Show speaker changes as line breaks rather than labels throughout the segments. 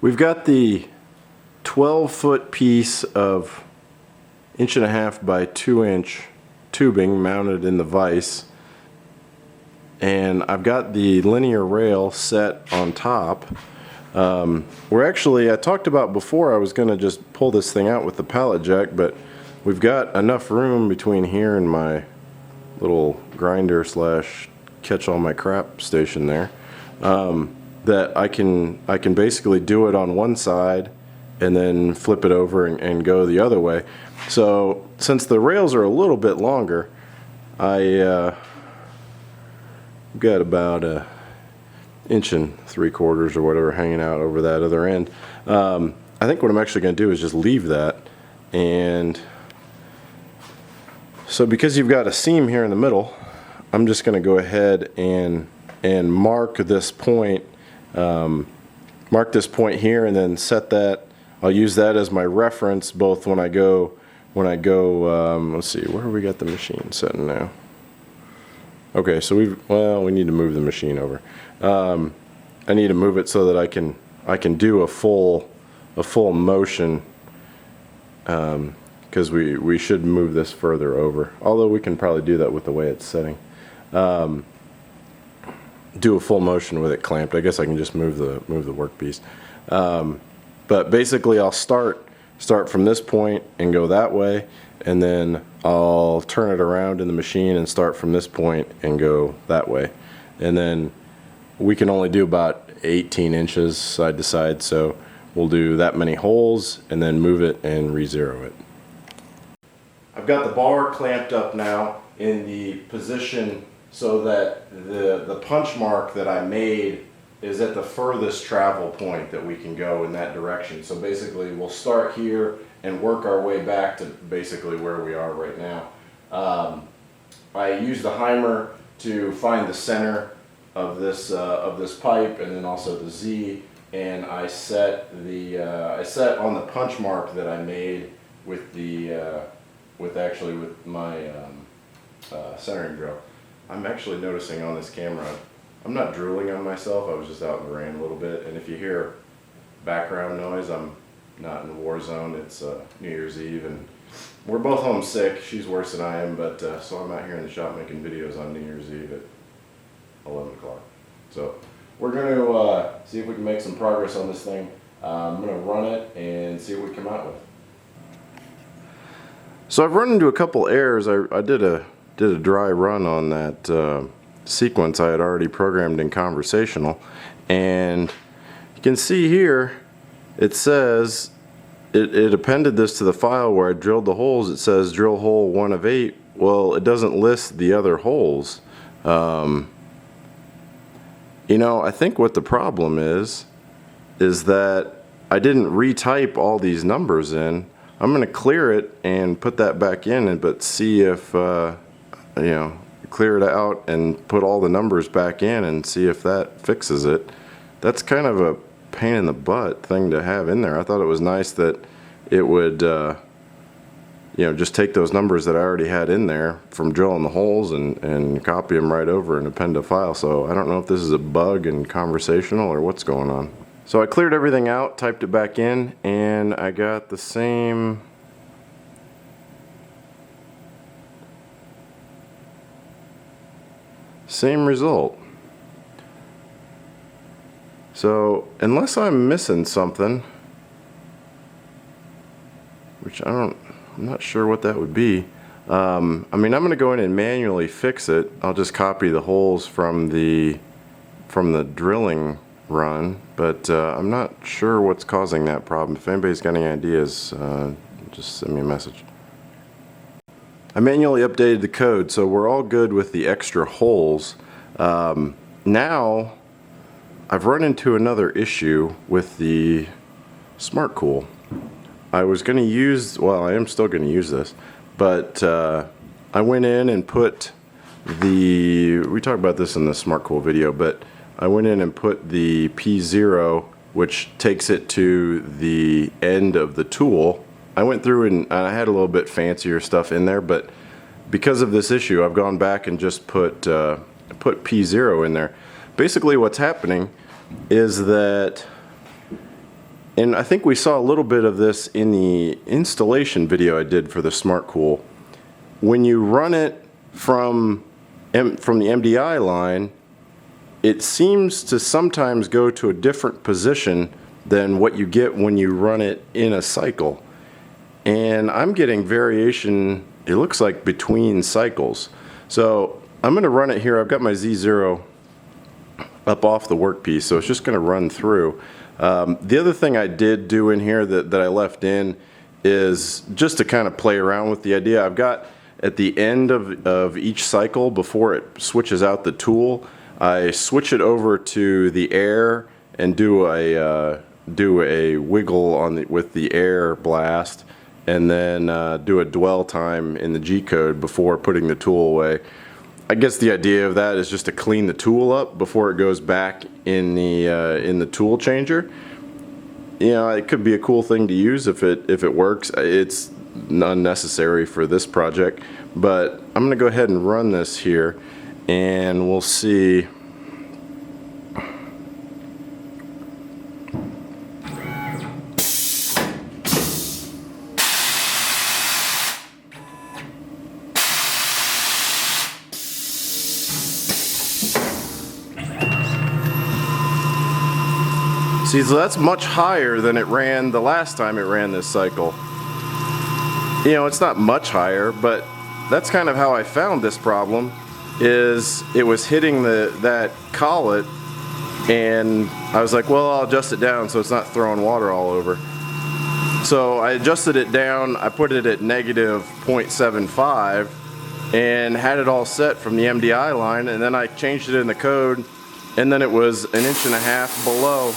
We've got the 12-foot piece of 1.5 by 2-inch tubing mounted in the vise, and I've got the linear rail set on top. We're actually, I talked about before I was going to just pull this thing out with the pallet jack, but we've got enough room between here and my little grinder slash catch all my crap station there, that I can basically do it on one side and then flip it over and go the other way. So since the rails are a little bit longer, I got about 1 3/4 inches or whatever hanging out over that other end. I think what I'm actually going to do is just leave that. And so because you've got a seam here in the middle, I'm just going to go ahead and mark this point. Mark this point here, and then set that. I'll use that as my reference both when I go. Let's see, where have we got the machine setting now? Okay, so we need to move the machine over. I need to move it so that I can do a full motion, because we should move this further over. Although we can probably do that with the way it's setting. Do a full motion with it clamped. I guess I can just move the workpiece. But basically, I'll start from this point and go that way, and then I'll turn it around in the machine and start from this point and go that way. And then we can only do about 18 inches side to side, so we'll do that many holes and then move it and re-zero it. I've got the bar clamped up now in the position so that the punch mark that I made is at the furthest travel point that we can go in that direction. So basically we'll start here and work our way back to basically where we are right now. I use the Hiwin to find the center of this pipe, and then also the Z, and I set on the punch mark that I made with my centering drill. I'm actually noticing on this camera, I'm not drooling on myself. I was just out in the rain a little bit, and if you hear background noise, I'm not in a war zone. It's New Year's Eve, and we're both home sick. She's worse than I am, but so I'm out here in the shop making videos on New Year's Eve at 11 o'clock. So we're going to see if we can make some progress on this thing. I'm going to run it and see what we come out with. So I've run into a couple errors. I did a dry run on that sequence I had already programmed in conversational, and you can see here it says it appended this to the file where I drilled the holes. It says drill hole 1 of 8. Well, it doesn't list the other holes. You know, I think what the problem is that I didn't retype all these numbers in. I'm going to clear it and put that back in, but see if you know, clear it out and put all the numbers back in and see if that fixes it. That's kind of a pain in the butt thing to have in there. I thought it was nice that it would you know, just take those numbers that I already had in there from drilling the holes and copy them right over and append a file. So I don't know if this is a bug in conversational or what's going on. So I cleared everything out, typed it back in, and I got the same result. So unless I'm missing something, which I'm not sure what that would be. I mean, I'm going to go in and manually fix it. I'll just copy the holes from the drilling run, but I'm not sure what's causing that problem. If anybody's got any ideas, just send me a message. I manually updated the code, so we're all good with the extra holes. Now, I've run into another issue with the SmartCool. I was going to use, well, I am still going to use this, but I went in and put we talked about this in the SmartCool video, but I went in and put the P0, which takes it to the end of the tool. I went through and I had a little bit fancier stuff in there, but because of this issue, I've gone back and just put P0 in there. Basically what's happening is that And I think we saw a little bit of this in the installation video I did for the SmartCool. When you run it from the MDI line, it seems to sometimes go to a different position than what you get when you run it in a cycle. And I'm getting variation, it looks like between cycles. So I'm going to run it here. I've got my Z0 up off the workpiece, so it's just going to run through. The other thing I did do in here that I left in is just to kind of play around with the idea. I've got at the end of each cycle, before it switches out the tool, I switch it over to the air and do a wiggle with the air blast, and then do a dwell time in the G code before putting the tool away. I guess the idea of that is just to clean the tool up before it goes back in the tool changer. You know, it could be a cool thing to use if it works. It's unnecessary for this project, but I'm gonna go ahead and run this here, and we'll see. See, so that's much higher than it ran the last time it ran this cycle. You know, it's not much higher, but that's kind of how I found this problem, is it was hitting that collet, and I was like, well, I'll adjust it down so it's not throwing water all over. So I adjusted it down, I put it at negative 0.75 and had it all set from the MDI line, and then I changed it in the code, and then it was 1.5 inches below.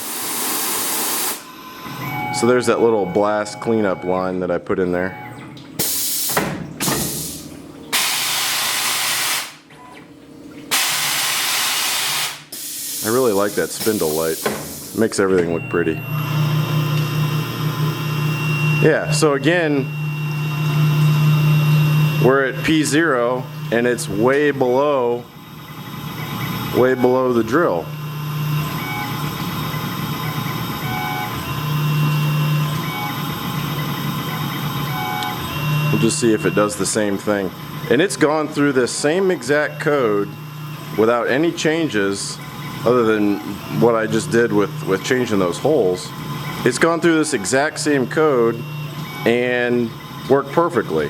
So there's that little blast cleanup line that I put in there. I really like that spindle light. It makes everything look pretty. Yeah, so again, we're at P0 and it's way below the drill. We'll just see if it does the same thing. And it's gone through this same exact code without any changes other than what I just did with changing those holes. It's gone through this exact same code and worked perfectly.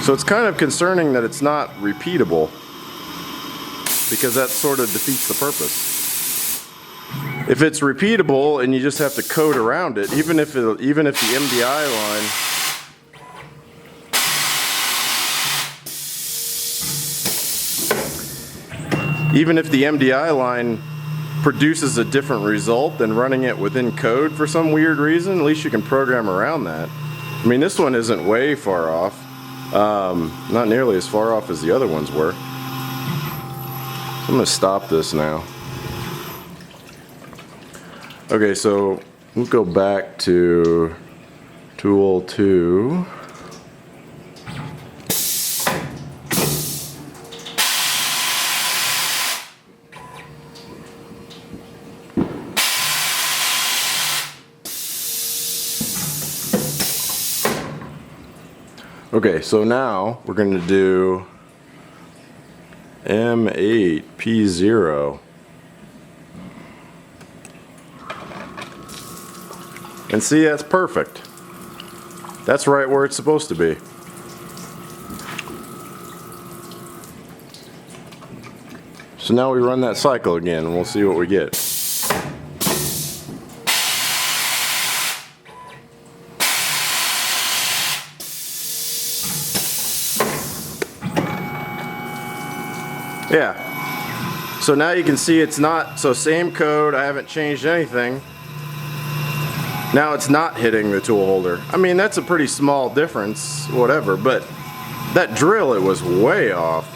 So it's kind of concerning that it's not repeatable, because that sort of defeats the purpose. If it's repeatable and you just have to code around it, even if the MDI line produces a different result than running it within code for some weird reason, at least you can program around that. I mean, this one isn't way far off, not nearly as far off as the other ones were. So I'm going to stop this now. Okay, so we'll go back to tool 2. Okay, so now we're going to do M8 P0. And see, that's perfect. That's right where it's supposed to be. So now we run that cycle again and we'll see what we get. Yeah. So now you can see it's not, so same code, I haven't changed anything. Now it's not hitting the tool holder. I mean, that's a pretty small difference, whatever, but that drill, it was way off.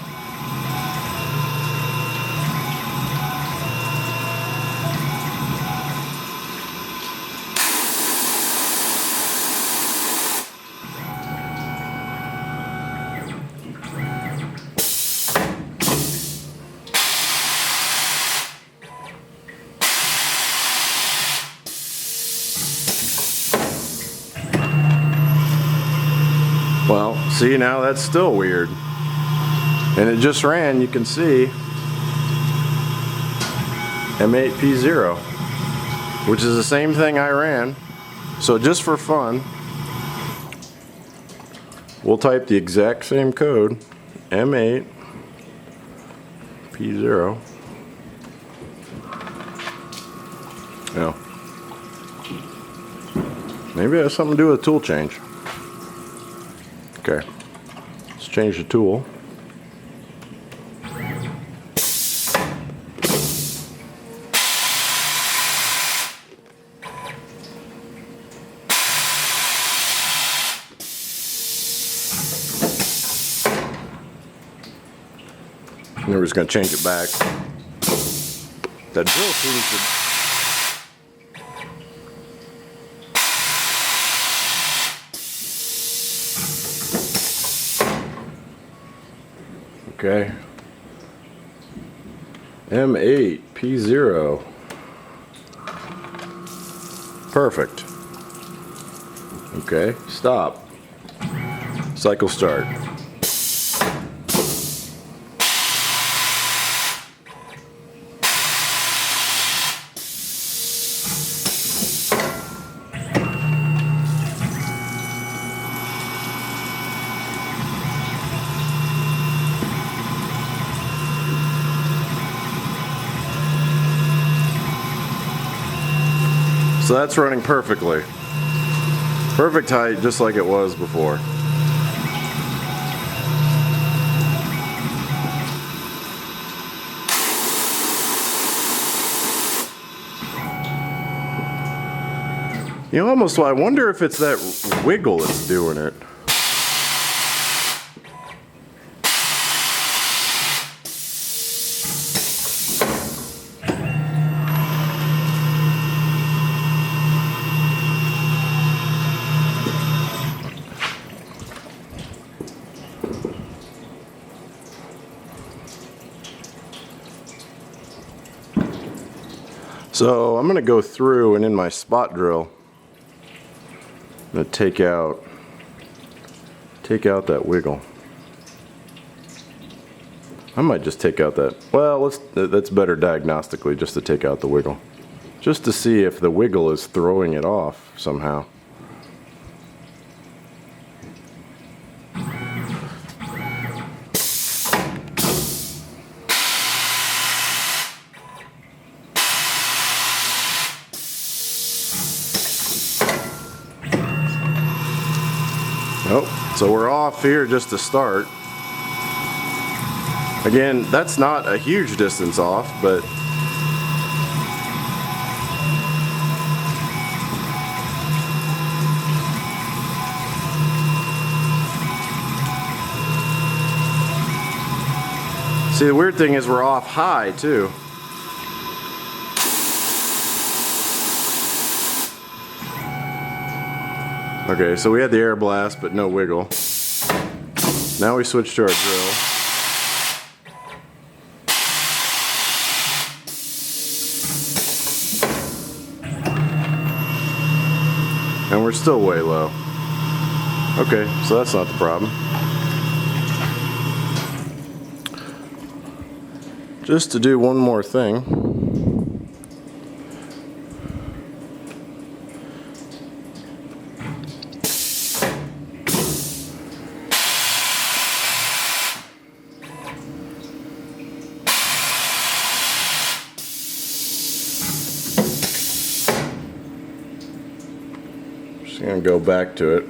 See, now that's still weird. And it just ran, you can see, M8P0, which is the same thing I ran. So just for fun, we'll type the exact same code, M8P0. Now, maybe it has something to do with tool change. Okay, let's change the tool. And we're just going to change it back. That drill seems to... Okay. M8 P0. Perfect. Okay, stop. Cycle start. So that's running perfectly. Perfect height, just like it was before. You know, almost, I wonder if it's that wiggle that's doing it. So I'm going to go through, and in my spot drill, I'm going to take out that wiggle. I might just take out that, well, that's better diagnostically, just to take out the wiggle. Just to see if the wiggle is throwing it off somehow. Nope. So we're off here just to start. Again, that's not a huge distance off, but see, the weird thing is we're off high too. Okay, so we had the air blast, but no wiggle. Now we switch to our drill. And we're still way low. Okay, so that's not the problem. Just to do one more thing. Just gonna go back to it.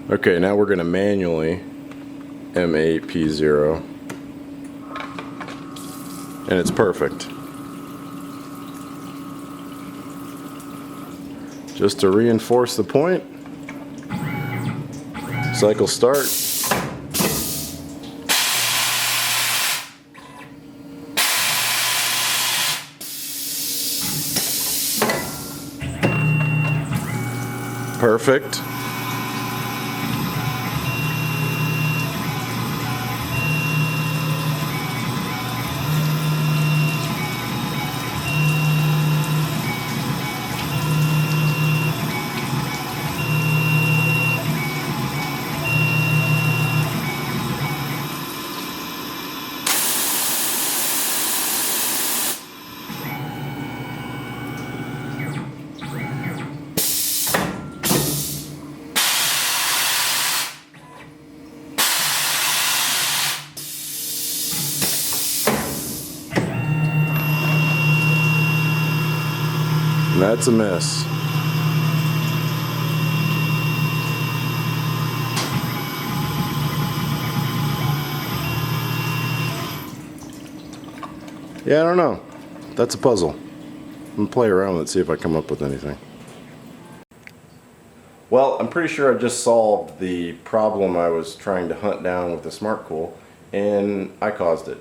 Okay, now we're gonna manually M8P0, and it's perfect. Just to reinforce the point, cycle start. Perfect. that's a miss. Yeah, I don't know. That's a puzzle. I'm gonna play around with it, see if I come up with anything. Well, I'm pretty sure I just solved the problem I was trying to hunt down with the SmartCool, and I caused it.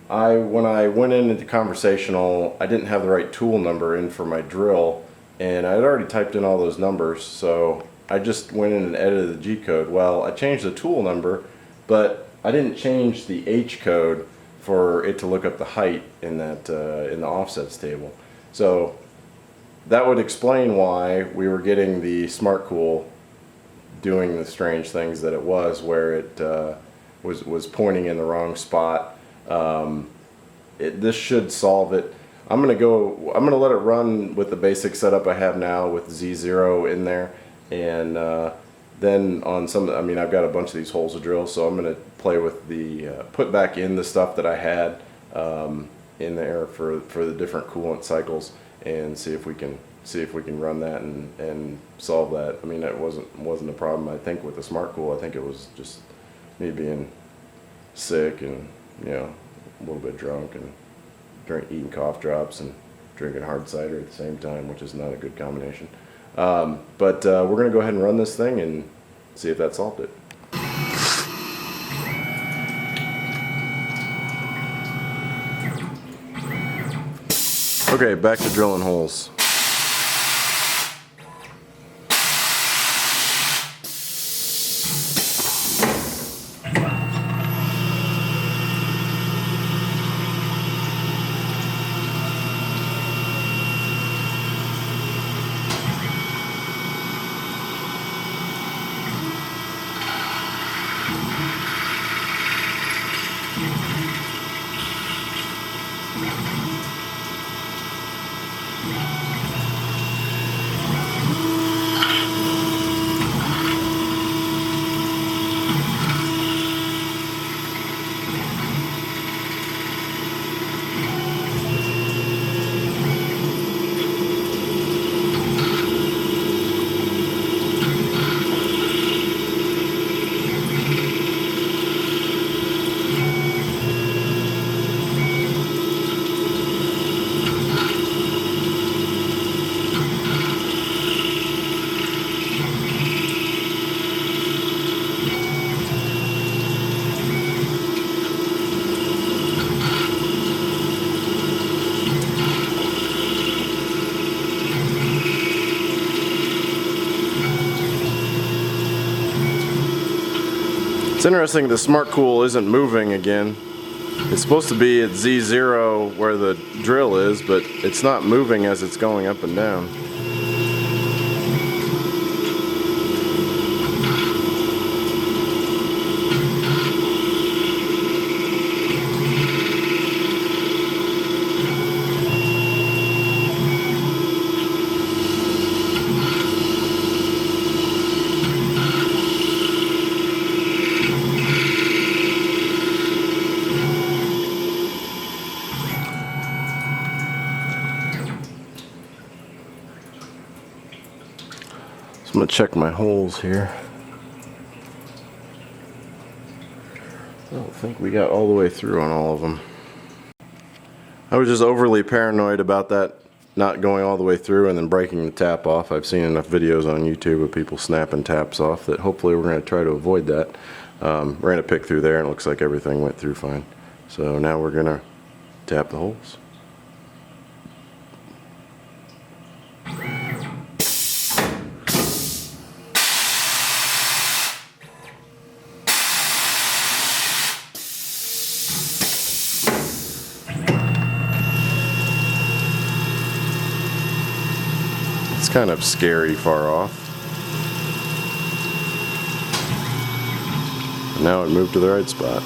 When I went into conversational, I didn't have the right tool number in for my drill, and I had already typed in all those numbers, so I just went in and edited the G code. Well, I changed the tool number, but I didn't change the H code for it to look up the height in that in the offsets table. So that would explain why we were getting the SmartCool doing the strange things that it was, where it was pointing in the wrong spot. This should solve it. I'm gonna let it run with the basic setup I have now with Z0 in there, and then on some, I mean, I've got a bunch of these holes to drill, so I'm gonna play with the put back in the stuff that I had in there for the different coolant cycles, and see if we can run that and solve that. I mean, it wasn't a problem, I think, with the SmartCool. I think it was just me being sick and, you know, a little bit drunk and eating cough drops and drinking hard cider at the same time, which is not a good combination. But we're gonna go ahead and run this thing and see if that solved it. Okay, back to drilling holes. It's interesting the SmartCool isn't moving again. It's supposed to be at Z0 where the drill is, but it's not moving as it's going up and down. So I'm going to check my holes here. I don't think we got all the way through on all of them. I was just overly paranoid about that not going all the way through and then breaking the tap off. I've seen enough videos on YouTube of people snapping taps off that hopefully we're going to try to avoid that. We're going to pick through there, and it looks like everything went through fine. So now we're going to tap the holes. It's kind of scary far off. And now it moved to the right spot.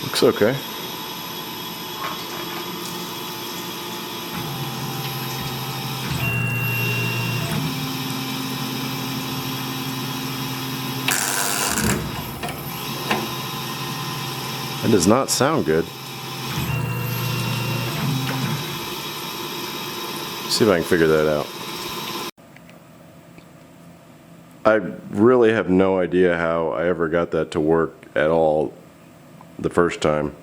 Looks okay. That does not sound good. See if I can figure that out. I really have no idea how I ever got that to work at all the first time.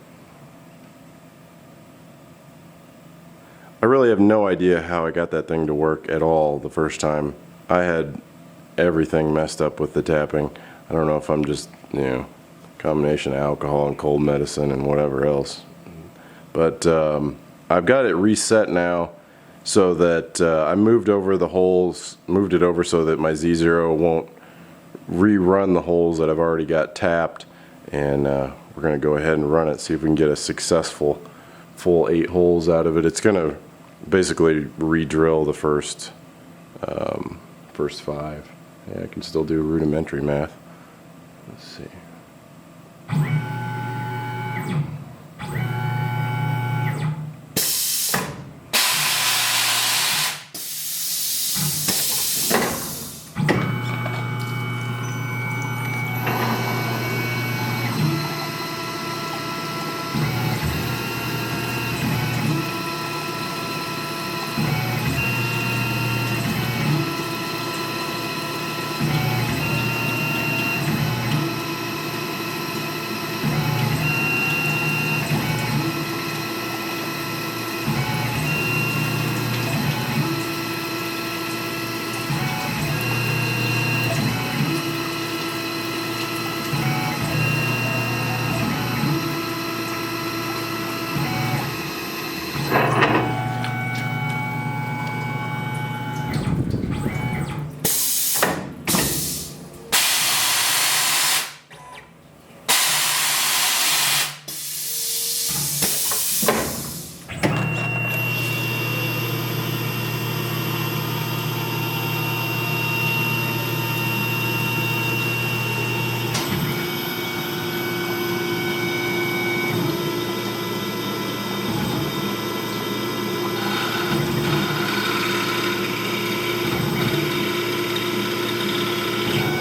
I really have no idea how I got that thing to work at all the first time. I had everything messed up with the tapping. I don't know if I'm just, combination of alcohol and cold medicine and whatever else. But I've got it reset now so that I moved it over so that my Z0 won't rerun the holes that I've already got tapped. And we're going to go ahead and run it, see if we can get a successful full 8 holes out of it. It's going to basically re-drill the first 5. Yeah, I can still do rudimentary math. Let's see.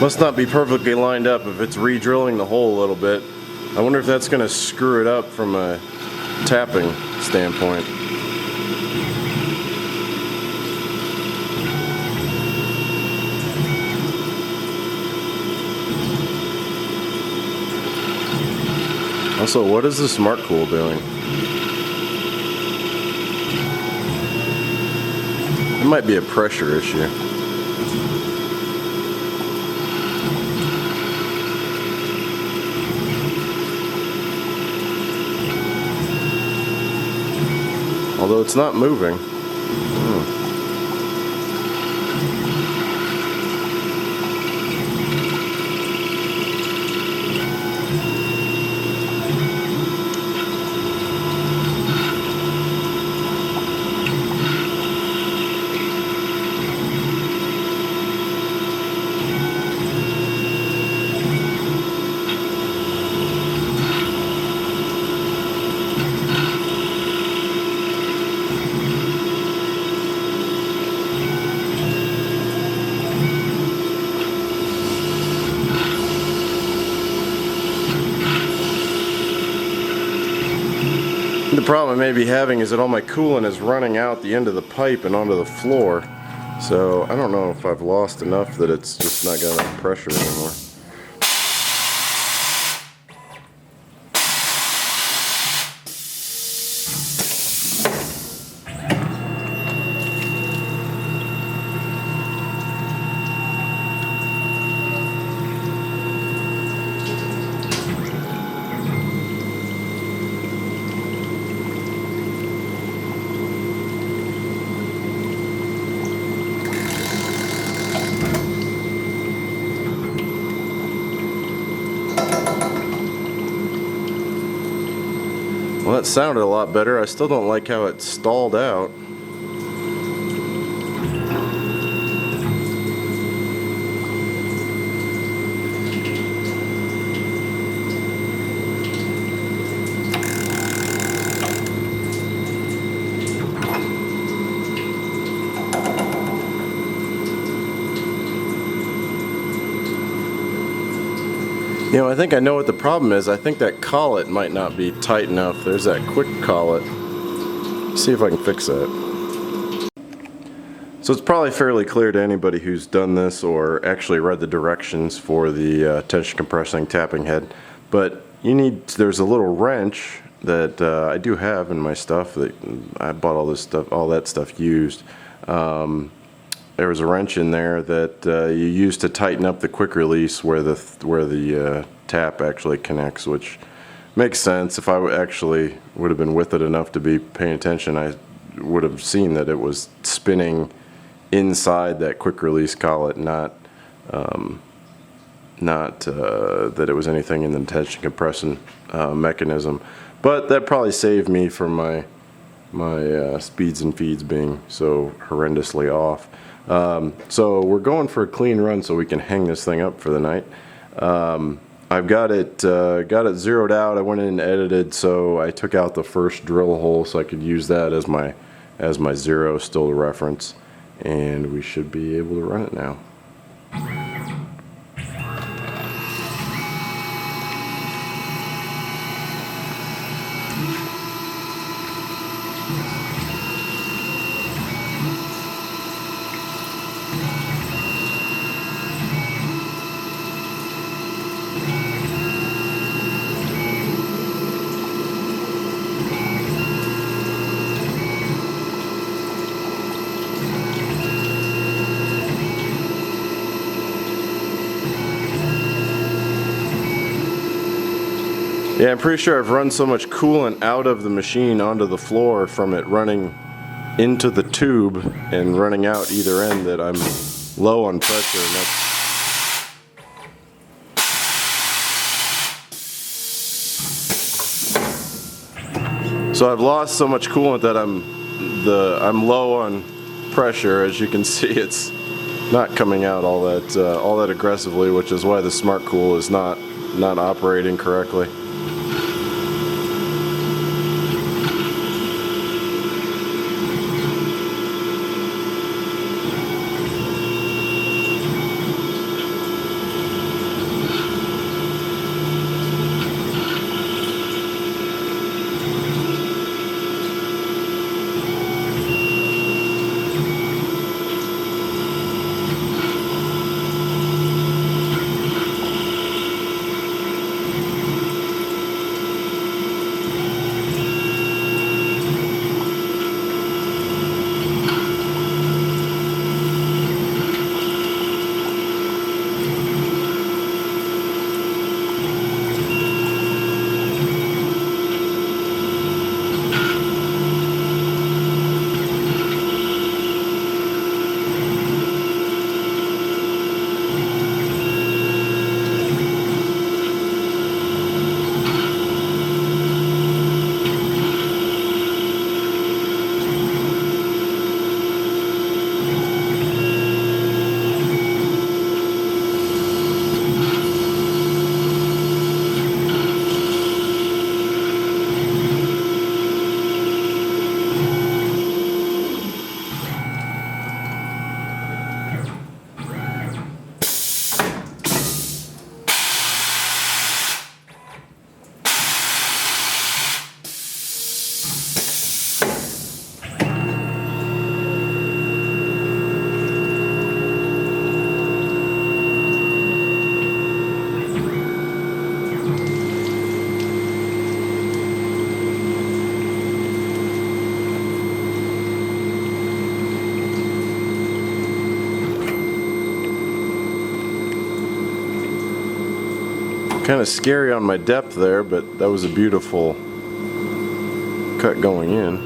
Must not be perfectly lined up if it's re-drilling the hole a little bit. I wonder if that's going to screw it up from a tapping standpoint. Also, what is the SmartCool doing? It might be a pressure issue. Although it's not moving. The problem I may be having is that all my coolant is running out the end of the pipe and onto the floor. So I don't know if I've lost enough that it's just not got enough pressure anymore. Well, that sounded a lot better. I still don't like how it stalled out. You know, I think I know what the problem is. I think that collet might not be tight enough. There's that quick collet. See if I can fix that. So it's probably fairly clear to anybody who's done this or actually read the directions for the tension compressing tapping head. But there's a little wrench that I do have in my stuff. That I bought all that stuff used. There was a wrench in there that you use to tighten up the quick release where the tap actually connects, which makes sense. If I actually would have been with it enough to be paying attention, I would have seen that it was spinning inside that quick release collet, not that it was anything in the tension compression mechanism. But that probably saved me from my speeds and feeds being so horrendously off. So we're going for a clean run so we can hang this thing up for the night. I've got it zeroed out. I went in and edited, so I took out the first drill hole so I could use that as my zero still to reference, and we should be able to run it now. Yeah, I'm pretty sure I've run so much coolant out of the machine onto the floor from it running into the tube and running out either end that I'm low on pressure, and so I've lost so much coolant that I'm low on pressure. As you can see, it's not coming out all that aggressively, which is why the SmartCool is not operating correctly. Kind of scary on my depth there, but that was a beautiful cut going in.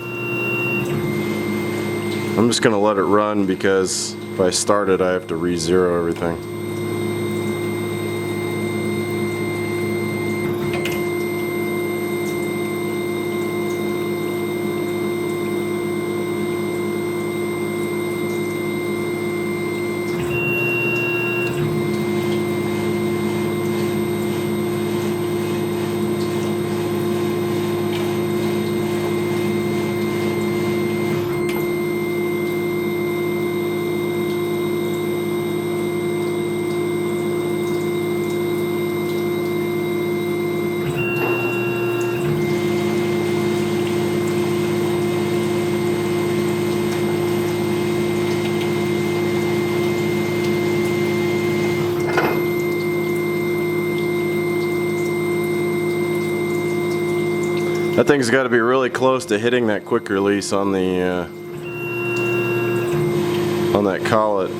I'm just going to let it run because if I start it, I have to re-zero everything. That thing's got to be really close to hitting that quick release on the on that collet.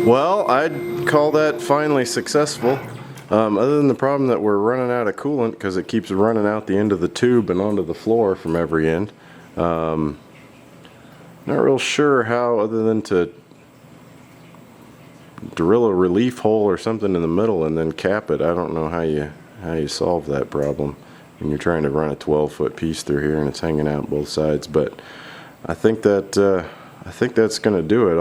Well, I'd call that finally successful. Other than the problem that we're running out of coolant because it keeps running out the end of the tube and onto the floor from every end. Not real sure how, other than to drill a relief hole or something in the middle and then cap it. I don't know how you solve that problem when you're trying to run a 12-foot piece through here and it's hanging out both sides. But I think that's going to do it.